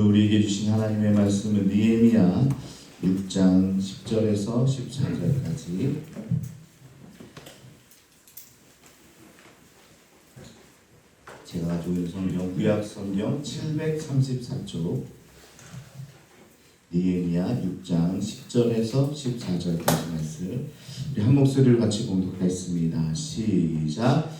오늘 우리에게 주신 하나님의 말씀은 느헤미야 6장 10절에서 14절까지 제가 가지고 있는 성경 구약 성경 734쪽 느헤미야 6장 10절에서 14절까지 말씀 우리 한 목소리를 같이 봉독하겠습니다. 시작.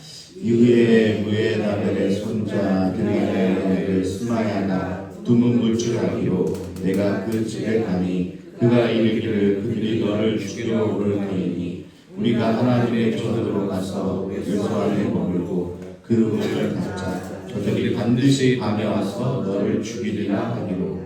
이후에 무에다벨의 손자 드리엘의 스마야가 두문 물줄하기로 내가 그 집에 가니 그가 이르기를 그들이 너를 죽이러 올 터이니 우리가 하나님의 전으로 가서 요소 안에 머물고 그 문을 닫자. 저들이 반드시 밤에 와서 너를 죽이리라 하기로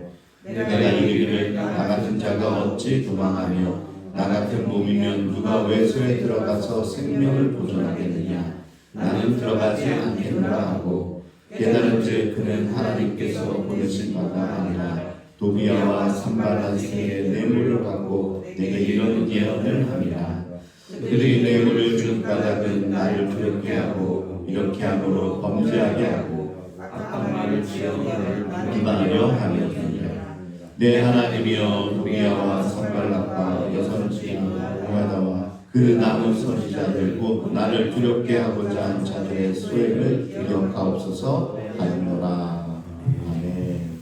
내가 이르기를 나 같은 자가 어찌 도망하며 나 같은 몸이면 누가 외소에 들어가서 생명을 보존하겠느냐. 나는 들어가지 않겠노라 하고 깨달은즉 그는 하나님께서 보내신 바가 아니라 도비야와 산발한 새의 뇌물을 받고 내게 이런 예언을 함이라. 그들이 뇌물을 준 까닭은 나를 두렵게 하고 이렇게 함으로 범죄하게 하고 악한 말을 지어 너를 기만하려 함이니라. 내 하나님이여 도비야와 산발락과 여선지야 오야다와 그 남은 선지자들 곧 나를 두렵게 하고자 한 자들의 수액을 기억하옵소서 하였노라. 아멘.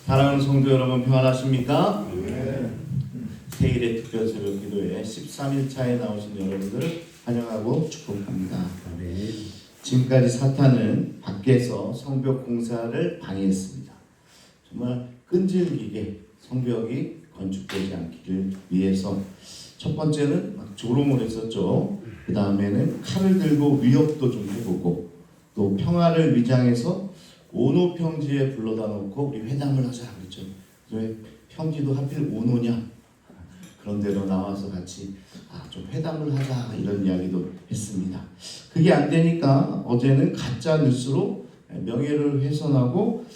사랑하는 성도 여러분 평안하십니까? 세일의 특별 새벽 기도에 13일차에 나오신 여러분들을 환영하고 축복합니다. 지금까지 사탄은 밖에서 성벽 공사를 방해했습니다. 정말 끈질기게 성벽이 건축되지 않기를 위해서 첫 번째는 막 조롱을 했었죠. 그 다음에는 칼을 들고 위협도 좀 해보고 또 평화를 위장해서 오노 평지에 불러다 놓고 우리 회담을 하자 그랬죠. 왜 평지도 하필 오노냐? 그런 데로 나와서 같이 좀 회담을 하자 이런 이야기도 했습니다. 그게 안 되니까 어제는 가짜 뉴스로 명예를 훼손하고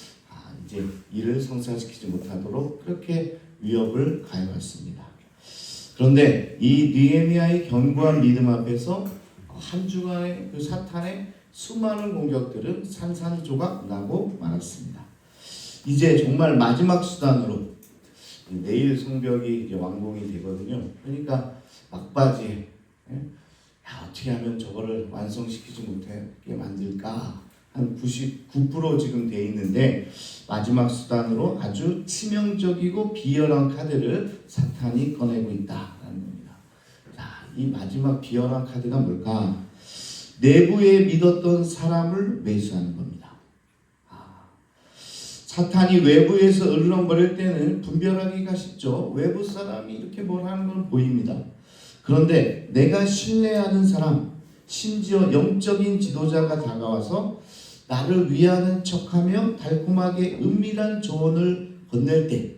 이제 일을 성사시키지 못하도록 그렇게 위협을 가해왔습니다. 그런데 이 느헤미야의 견고한 믿음 앞에서 한 주간의 그 사탄의 수많은 공격들은 산산조각 나고 말았습니다. 이제 정말 마지막 수단으로 내일 성벽이 이제 완공이 되거든요. 그러니까 막바지에 어떻게 하면 저거를 완성시키지 못하게 만들까 한 99% 지금 돼 있는데 마지막 수단으로 아주 치명적이고 비열한 카드를 사탄이 꺼내고 있다라는 겁니다. 자, 이 마지막 비열한 카드가 뭘까? 내부에 믿었던 사람을 매수하는 겁니다. 사탄이 외부에서 을렁거릴 때는 분별하기가 쉽죠. 외부 사람이 이렇게 뭘 하는 건 보입니다. 그런데 내가 신뢰하는 사람, 심지어 영적인 지도자가 다가와서 나를 위하는 척하며 달콤하게 은밀한 조언을 건넬 때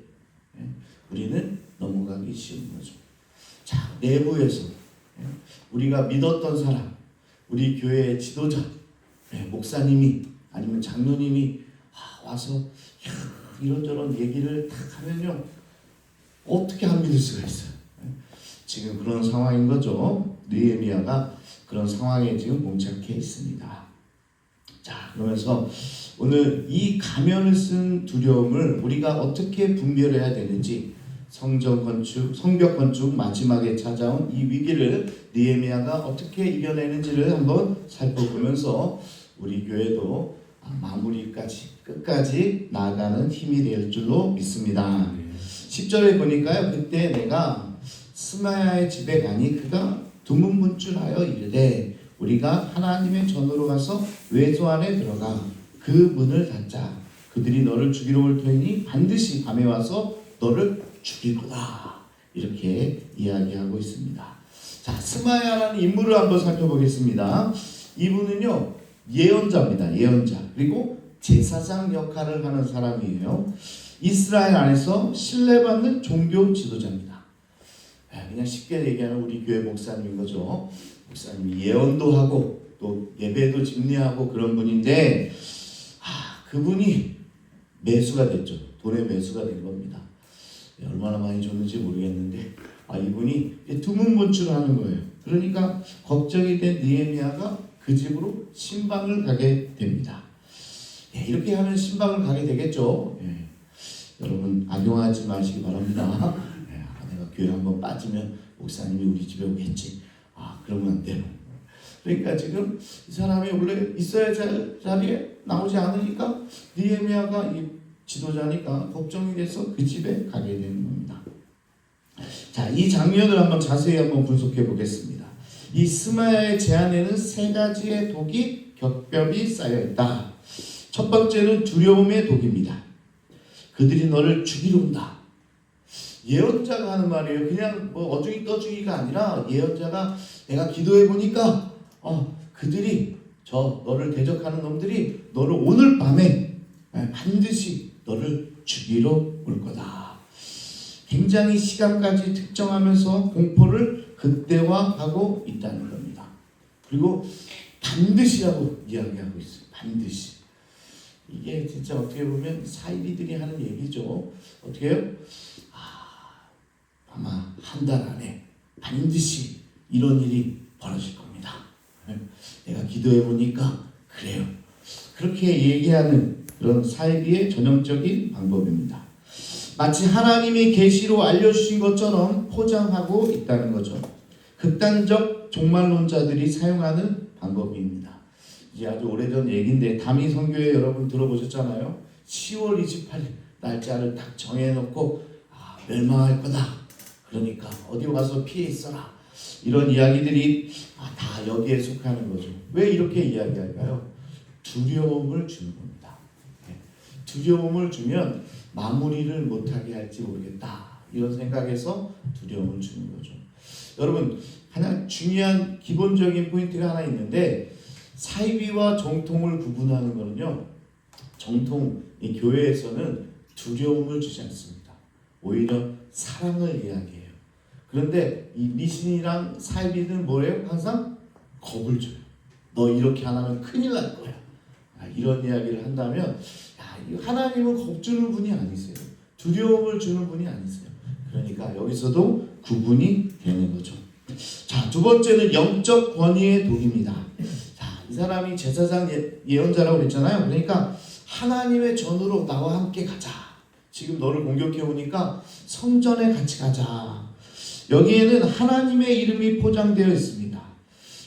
우리는 넘어가기 쉬운 거죠. 자, 내부에서 우리가 믿었던 사람, 우리 교회의 지도자, 목사님이 아니면 장로님이 와서 이런저런 얘기를 딱 하면요 어떻게 안 믿을 수가 있어요. 지금 그런 상황인 거죠. 느헤미야가 그런 상황에 지금 봉착해 있습니다. 자, 그러면서 오늘 이 가면을 쓴 두려움을 우리가 어떻게 분별해야 되는지 성전 건축, 성벽 건축 마지막에 찾아온 이 위기를 느헤미야가 어떻게 이겨내는지를 한번 살펴보면서 우리 교회도 마무리까지 끝까지 나아가는 힘이 될 줄로 믿습니다. 10절에 보니까요. 그때 내가 스마야의 집에 가니 그가 두문문줄하여 이르되 우리가 하나님의 전으로 가서 외소 안에 들어가 그 문을 닫자. 그들이 너를 죽이러 올 터이니 반드시 밤에 와서 너를 죽일 거다. 이렇게 이야기하고 있습니다. 자, 스마야라는 인물을 한번 살펴보겠습니다. 이분은요 예언자입니다. 예언자. 그리고 제사장 역할을 하는 사람이에요. 이스라엘 안에서 신뢰받는 종교 지도자입니다. 그냥 쉽게 얘기하는 우리 교회 목사님인 거죠. 목사님이 예언도 하고 또 예배도 집례하고 그런 분인데 그분이 매수가 됐죠. 돈의 매수가 된 겁니다. 얼마나 많이 줬는지 모르겠는데 이분이 두문문출을 하는 거예요. 그러니까 걱정이 된 느헤미야가 그 집으로 신방을 가게 됩니다. 이렇게 하면 신방을 가게 되겠죠. 악용하지 마시기 바랍니다. 내가 교회 한번 빠지면 목사님이 우리 집에 오겠지. 그러면 안 돼요. 그러니까 지금 이 사람이 원래 있어야 할 자리에 나오지 않으니까 느헤미야가 이 지도자니까 걱정이 돼서 그 집에 가게 되는 겁니다. 자, 이 장면을 한번 자세히 한번 분석해 보겠습니다. 이 스마야의 제안에는 세 가지의 독이 겹겹이 쌓여 있다. 첫 번째는 두려움의 독입니다. 그들이 너를 죽이러 온다. 예언자가 하는 말이에요. 그냥 뭐 어중이 떠중이가 아니라 예언자가 내가 기도해 보니까 그들이 너를 대적하는 놈들이 너를 오늘 밤에 반드시 너를 죽이러 올 거다. 굉장히 시간까지 특정하면서 공포를 극대화하고 있다는 겁니다. 그리고 반드시라고 이야기하고 있어요. 반드시. 이게 진짜 어떻게 보면 사이비들이 하는 얘기죠. 어떻게 해요? 아마 한 달 안에 반드시 이런 일이 벌어질 겁니다. 내가 기도해 보니까 그래요. 그렇게 얘기하는 그런 사이비의 전형적인 방법입니다. 마치 하나님이 계시로 알려주신 것처럼 포장하고 있다는 거죠. 극단적 종말론자들이 사용하는 방법입니다. 이게 아주 오래전 얘기인데 다미 선교회 여러분 들어보셨잖아요. 10월 28일 날짜를 딱 정해놓고 멸망할 거다. 그러니까 어디 와서 피해 있어라. 이런 이야기들이 다 여기에 속하는 거죠. 왜 이렇게 이야기할까요? 두려움을 주는 겁니다. 두려움을 주면 마무리를 못하게 할지 모르겠다. 이런 생각에서 두려움을 주는 거죠. 여러분, 하나 중요한 기본적인 포인트가 하나 있는데 사이비와 정통을 구분하는 거는요. 정통, 이 교회에서는 두려움을 주지 않습니다. 오히려 사랑을 이야기해요. 그런데 이 미신이랑 사이비는 뭐예요? 항상 겁을 줘요. 너 이렇게 안 하면 큰일 날 거야. 이런 이야기를 한다면 하나님은 겁 주는 분이 아니세요. 두려움을 주는 분이 아니세요. 그러니까 여기서도 구분이 되는 거죠. 자, 두 번째는 영적 권위의 독입니다. 자, 이 사람이 제사장 예언자라고 그랬잖아요. 그러니까 하나님의 전으로 나와 함께 가자. 지금 너를 공격해 오니까 성전에 같이 가자. 여기에는 하나님의 이름이 포장되어 있습니다.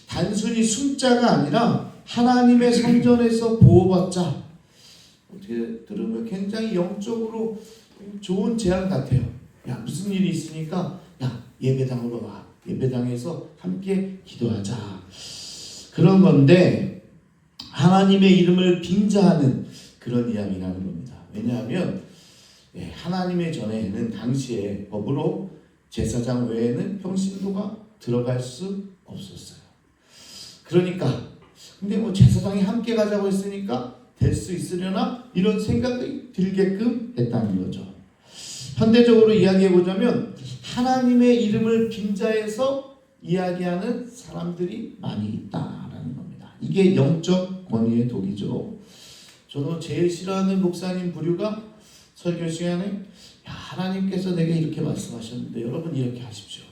단순히 숫자가 아니라 하나님의 성전에서 보호받자. 어떻게 들으면 굉장히 영적으로 좋은 제안 같아요. 야, 무슨 일이 있으니까 예배당으로 와. 예배당에서 함께 기도하자. 그런 건데 하나님의 이름을 빙자하는 그런 이야기라는 겁니다. 왜냐하면 하나님의 전에는 당시에 법으로 제사장 외에는 평신도가 들어갈 수 없었어요. 그러니까 근데 뭐 제사장이 함께 가자고 했으니까 될 수 있으려나 이런 생각이 들게끔 했다는 거죠. 현대적으로 이야기해보자면 하나님의 이름을 빙자해서 이야기하는 사람들이 많이 있다라는 겁니다. 이게 영적 권위의 독이죠. 저도 제일 싫어하는 목사님 부류가 설교 시간에 하나님께서 내게 이렇게 말씀하셨는데 여러분 이렇게 하십시오.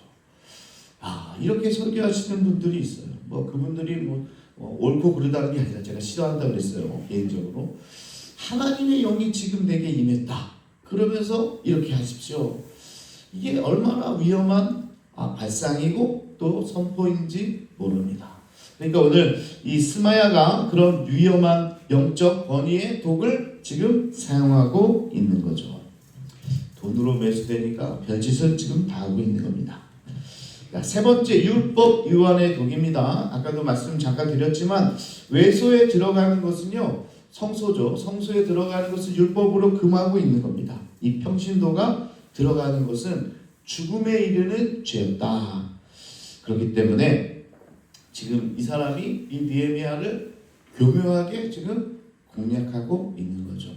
이렇게 설교하시는 분들이 있어요. 뭐 그분들이 옳고 그르다는 게 아니라 제가 싫어한다고 그랬어요. 개인적으로. 하나님의 영이 지금 내게 임했다. 그러면서 이렇게 하십시오. 이게 얼마나 위험한 발상이고 또 선포인지 모릅니다. 그러니까 오늘 이 스마야가 그런 위험한 영적 권위의 독을 지금 사용하고 있는 거죠. 돈으로 매수되니까 별짓을 지금 다 하고 있는 겁니다. 세 번째 율법 유한의 독입니다. 아까도 말씀 잠깐 드렸지만 외소에 들어가는 것은요 성소죠. 성소에 들어가는 것은 율법으로 금하고 있는 겁니다. 이 평신도가 들어가는 것은 죽음에 이르는 죄였다. 그렇기 때문에 지금 이 사람이 이 느헤미야를 교묘하게 지금 공략하고 있는 거죠.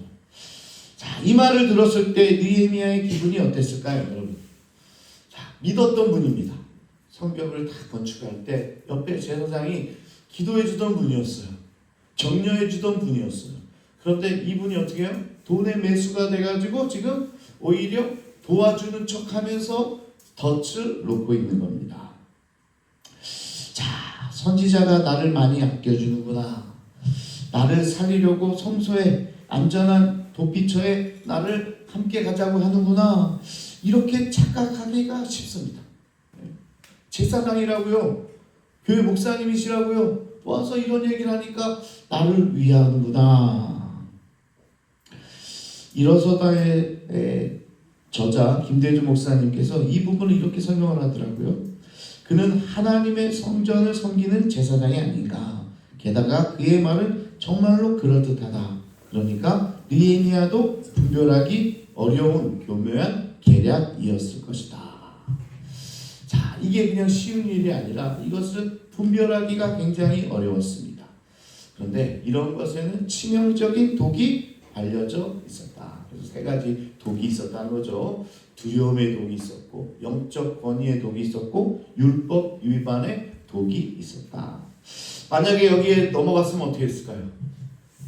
자, 이 말을 들었을 때 느헤미야의 기분이 어땠을까요, 여러분? 자, 믿었던 분입니다. 성벽을 다 건축할 때 옆에 제사장이 기도해 주던 분이었어요. 격려해 주던 분이었어요. 그런데 이분이 어떻게 해요? 돈의 매수가 돼가지고 지금 오히려 도와주는 척하면서 덫을 놓고 있는 겁니다. 자, 선지자가 나를 많이 아껴주는구나. 나를 살리려고 성소에 안전한 도피처에 나를 함께 가자고 하는구나, 이렇게 착각하기가 쉽습니다. 제사장이라고요, 교회 목사님이시라고요, 와서 이런 얘기를 하니까 나를 위하는구나. 일어서다의 저자 김대주 목사님께서 이 부분을 이렇게 설명을 하더라고요. 그는 하나님의 성전을 섬기는 제사장이 아닌가. 게다가 그의 말은 정말로 그럴듯하다. 그러니까 느헤미야도 분별하기 어려운 교묘한 계략이었을 것이다. 자, 이게 그냥 쉬운 일이 아니라 이것은 분별하기가 굉장히 어려웠습니다. 그런데 이런 것에는 치명적인 독이 알려져 있었다. 그래서 세 가지 독이 있었다는 거죠. 두려움의 독이 있었고, 영적 권위의 독이 있었고, 율법 위반의 독이 있었다. 만약에 여기에 넘어갔으면 어떻게 했을까요?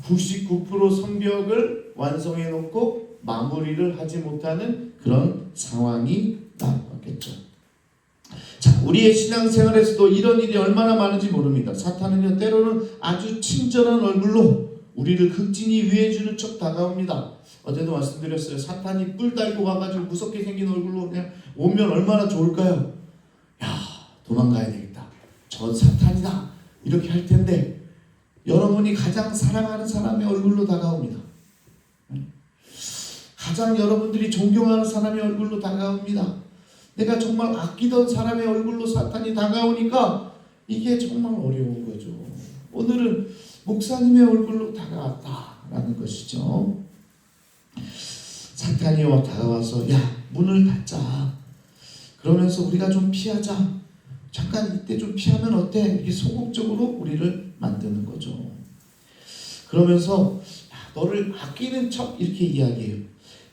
99% 성벽을 완성해 놓고 마무리를 하지 못하는 그런 상황이 나왔겠죠. 자, 우리의 신앙생활에서도 이런 일이 얼마나 많은지 모릅니다. 사탄은요, 때로는 아주 친절한 얼굴로 우리를 극진히 위해주는 척 다가옵니다. 어제도 말씀드렸어요. 사탄이 뿔 달고 와가지고 무섭게 생긴 얼굴로 그냥 오면 얼마나 좋을까요? 야, 도망가야 되겠다, 저 사탄이다, 이렇게 할 텐데 여러분이 가장 사랑하는 사람의 얼굴로 다가옵니다. 가장 여러분들이 존경하는 사람의 얼굴로 다가옵니다. 내가 정말 아끼던 사람의 얼굴로 사탄이 다가오니까 이게 정말 어려운 거죠. 오늘은 목사님의 얼굴로 다가왔다라는 것이죠. 사탄이 다가와서 야, 문을 닫자, 그러면서 우리가 좀 피하자, 잠깐 이때 좀 피하면 어때? 이렇게 소극적으로 우리를 만드는 거죠. 그러면서 야, 너를 아끼는 척 이렇게 이야기해요.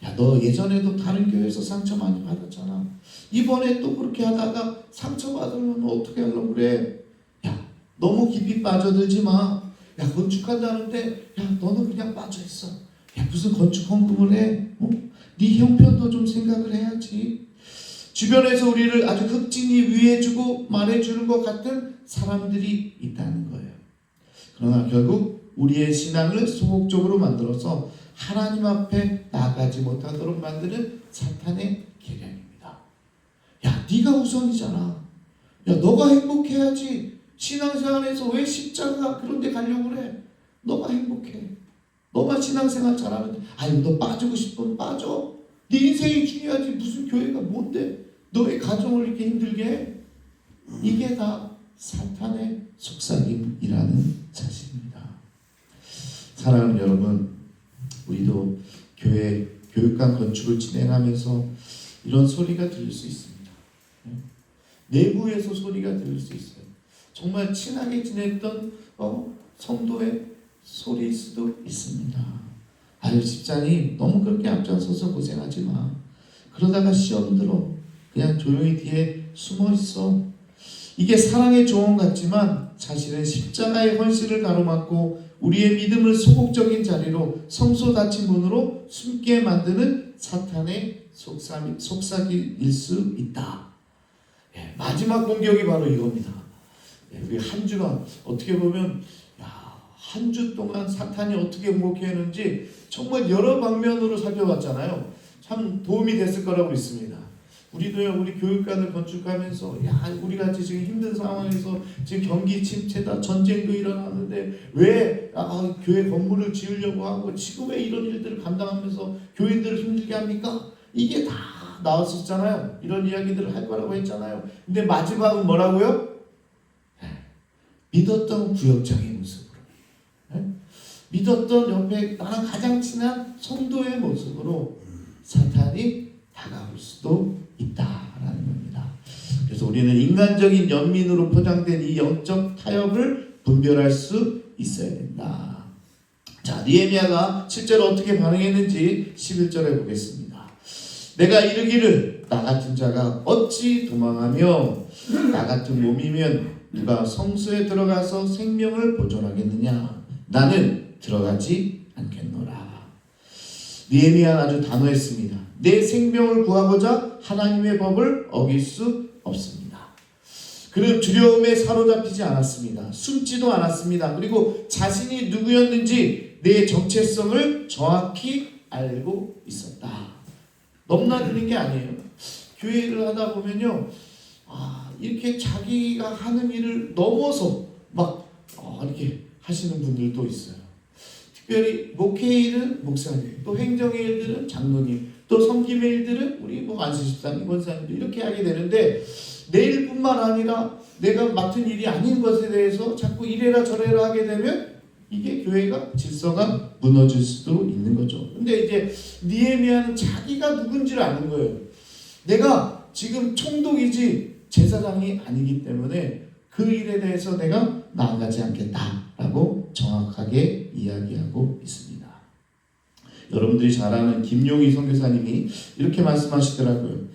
야, 너 예전에도 다른 교회에서 상처 많이 받았잖아. 이번에 또 그렇게 하다가 상처 받으면 어떻게 하려고 그래? 야, 너무 깊이 빠져들지 마. 야, 건축한다는데 야, 너는 그냥 빠져있어. 야, 무슨 건축 헌금을 해? 네 형편도 좀 생각을 해야지. 주변에서 우리를 아주 극진히 위해주고 말해주는 것 같은 사람들이 있다는 거예요. 그러나 결국 우리의 신앙을 소극적으로 만들어서 하나님 앞에 나가지 못하도록 만드는 사탄의 계략입니다. 야, 네가 우선이잖아. 야, 너가 행복해야지. 신앙생활에서 왜 십자가 그런 데 가려고 그래? 너가 행복해. 너가 신앙생활 잘하는데, 아니 너 빠지고 싶으면 빠져. 네 인생이 중요하지 무슨 교회가 뭔데 너의 가정을 이렇게 힘들게 해? 이게 다 사탄의 속삭임이라는 사실입니다. 사랑하는 여러분, 우리도 교회 교육관 건축을 진행하면서 이런 소리가 들릴 수 있습니다. 내부에서 소리가 들릴 수 있어요. 정말 친하게 지냈던 성도의 소리일 수도 있습니다. 아유, 집사님 너무 그렇게 앞장서서 고생하지 마. 그러다가 시험 들어. 그냥 조용히 뒤에 숨어 있어. 이게 사랑의 조언 같지만 사실은 십자가의 헌신을 가로막고 우리의 믿음을 소극적인 자리로 성소 닫힌 문으로 숨게 만드는 사탄의 속삭일 수 있다. 예, 마지막 공격이 바로 이겁니다. 예, 우리 한 주간 어떻게 보면 한 주 동안 사탄이 어떻게 공격했는지 정말 여러 방면으로 살펴봤잖아요. 참 도움이 됐을 거라고 믿습니다. 우리도요, 우리 교육관을 건축하면서 우리 같이 지금 힘든 상황에서 지금 경기 침체다, 전쟁도 일어나는데 왜 교회 건물을 지으려고 하고 지금 왜 이런 일들을 감당하면서 교인들을 힘들게 합니까? 이게 다 나왔었잖아요. 이런 이야기들을 할 거라고 했잖아요. 근데 마지막은 뭐라고요? 믿었던 구역장의 모습으로, 믿었던 옆에 나랑 가장 친한 성도의 모습으로 사탄이 다가올 수도 있다라는 겁니다. 그래서 우리는 인간적인 연민으로 포장된 이 영적 타협을 분별할 수 있어야 된다. 자, 느헤미야가 실제로 어떻게 반응했는지 11절에 보겠습니다. 내가 이르기를 나 같은 자가 어찌 도망하며 나 같은 몸이면 누가 성소에 들어가서 생명을 보존하겠느냐? 나는 들어가지 않겠노라. 느헤미야는 아주 단호했습니다. 내 생명을 구하고자 하나님의 법을 어길 수 없습니다. 그는 두려움에 사로잡히지 않았습니다. 숨지도 않았습니다. 그리고 자신이 누구였는지 내 정체성을 정확히 알고 있었다. 넘나드는 게 아니에요. 교회를 하다 보면요, 이렇게 자기가 하는 일을 넘어서 막 이렇게 하시는 분들도 있어요. 특별히 목회의 일은 목사님, 또 행정의 일들은 장로님, 또 섬김의 일들은 우리 안수집사님, 권사님들 이렇게 하게 되는데, 내 일뿐만 아니라 내가 맡은 일이 아닌 것에 대해서 자꾸 이래라 저래라 하게 되면 이게 교회가 질서가 무너질 수도 있는 거죠. 근데 이제 느헤미야는 자기가 누군지를 아는 거예요. 내가 지금 총독이지 제사장이 아니기 때문에 그 일에 대해서 내가 나아가지 않겠다라고 정확하게 이야기하고 있습니다. 여러분들이 잘 아는 김용희 선교사님이 이렇게 말씀하시더라고요.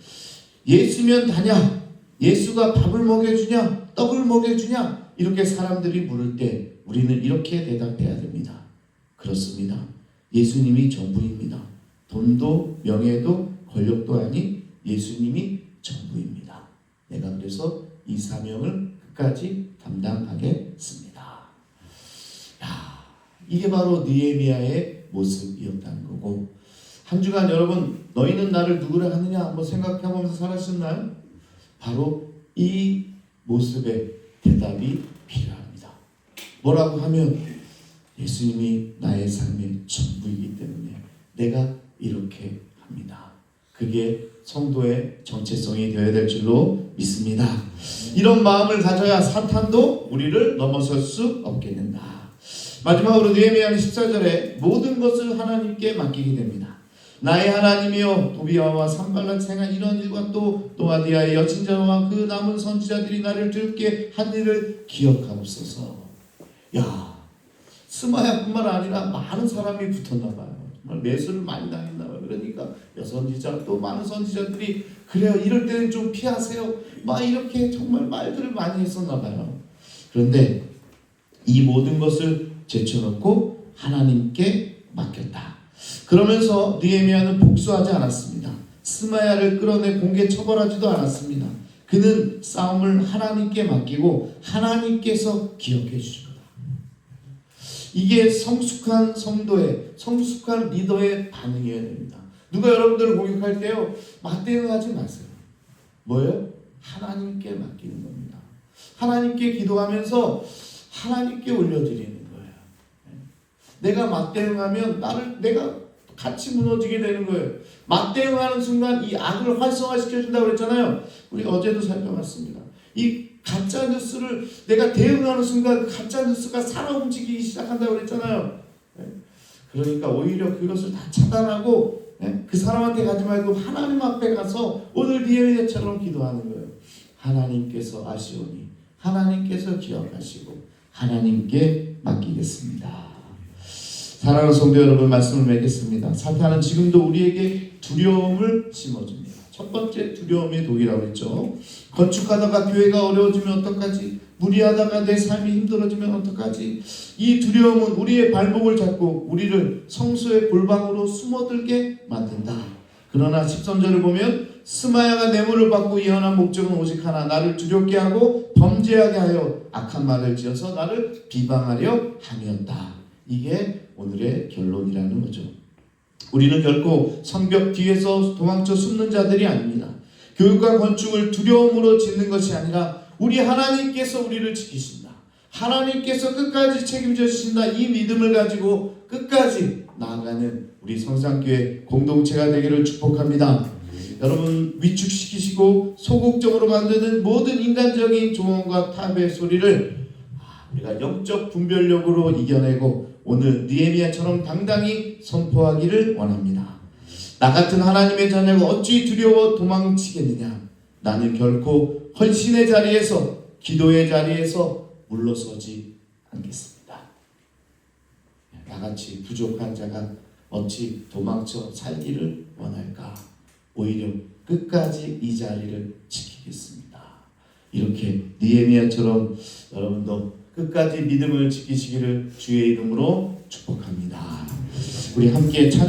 예수면 다냐? 예수가 밥을 먹여주냐? 떡을 먹여주냐? 이렇게 사람들이 물을 때 우리는 이렇게 대답해야 됩니다. 그렇습니다. 예수님이 전부입니다. 돈도 명예도 권력도 아닌 예수님이 전부입니다. 내가 그래서 이 사명을 끝까지 담당하겠습니다. 이게 바로 느헤미야의 모습이었다는 거고, 한 주간 여러분, 너희는 나를 누구라 하느냐 한번 생각해보면서 살았었나요? 바로 이 모습의 대답이 필요합니다. 뭐라고 하면 예수님이 나의 삶의 전부이기 때문에 내가 이렇게 합니다. 그게 성도의 정체성이 되어야 될 줄로 믿습니다. 이런 마음을 가져야 사탄도 우리를 넘어설 수 없게 된다. 마지막으로 느헤미야는 14절에 모든 것을 하나님께 맡기게 됩니다. 나의 하나님이여, 도비아와 산발락 생한 이런 일과 또 노아디아의 여친자와 그 남은 선지자들이 나를 들게 한 일을 기억하옵소서. 스마야뿐만 아니라 많은 사람이 붙었나 봐요. 정말 매수를 많이 당했나 봐요. 그러니까 여선지자 또 많은 선지자들이 그래요, 이럴 때는 좀 피하세요, 막 이렇게 정말 말들을 많이 했었나 봐요. 그런데 이 모든 것을 제쳐놓고 하나님께 맡겼다. 그러면서 느헤미야는 복수하지 않았습니다. 스마야를 끌어내 공개 처벌하지도 않았습니다. 그는 싸움을 하나님께 맡기고 하나님께서 기억해 주십니다. 이게 성숙한 성도의, 성숙한 리더의 반응이어야 됩니다. 누가 여러분들을 공격할 때요, 맞대응하지 마세요. 뭐예요? 하나님께 맡기는 겁니다. 하나님께 기도하면서 하나님께 올려드리는 거예요. 내가 맞대응하면 내가 같이 무너지게 되는 거예요. 맞대응하는 순간 이 악을 활성화시켜준다고 그랬잖아요. 우리 어제도 살펴봤습니다. 이 가짜 뉴스를 내가 대응하는 순간 그 가짜 뉴스가 살아 움직이기 시작한다고 그랬잖아요. 그러니까 오히려 그것을 다 차단하고 그 사람한테 가지 말고 하나님 앞에 가서 오늘 느헤미야처럼 기도하는 거예요. 하나님께서 아시오니 하나님께서 기억하시고 하나님께 맡기겠습니다. 사랑하는 성도 여러분, 말씀을 맺겠습니다. 사탄은 지금도 우리에게 두려움을 심어줍니다. 첫 번째 두려움의 독이라고 했죠. 건축하다가 교회가 어려워지면 어떡하지? 무리하다가 내 삶이 힘들어지면 어떡하지? 이 두려움은 우리의 발목을 잡고 우리를 성소의 골방으로 숨어들게 만든다. 그러나 13절을 보면 스마야가 뇌물을 받고 예언한 목적은 오직 하나, 나를 두렵게 하고 범죄하게 하여 악한 말을 지어서 나를 비방하려 함이었다. 이게 오늘의 결론이라는 거죠. 우리는 결코 성벽 뒤에서 도망쳐 숨는 자들이 아닙니다. 교육과 건축을 두려움으로 짓는 것이 아니라 우리 하나님께서 우리를 지키신다, 하나님께서 끝까지 책임져 주신다, 이 믿음을 가지고 끝까지 나아가는 우리 성산교회 공동체가 되기를 축복합니다. 여러분, 위축시키시고 소극적으로 만드는 모든 인간적인 조언과 타협의 소리를 우리가 영적 분별력으로 이겨내고 오늘 느헤미야처럼 당당히 선포하기를 원합니다. 나 같은 하나님의 자녀가 어찌 두려워 도망치겠느냐? 나는 결코 헌신의 자리에서, 기도의 자리에서 물러서지 않겠습니다. 나같이 부족한 자가 어찌 도망쳐 살기를 원할까? 오히려 끝까지 이 자리를 지키겠습니다. 이렇게 느헤미야처럼 여러분도 끝까지 믿음을 지키시기를 주의 이름으로 축복합니다. 우리 함께 찬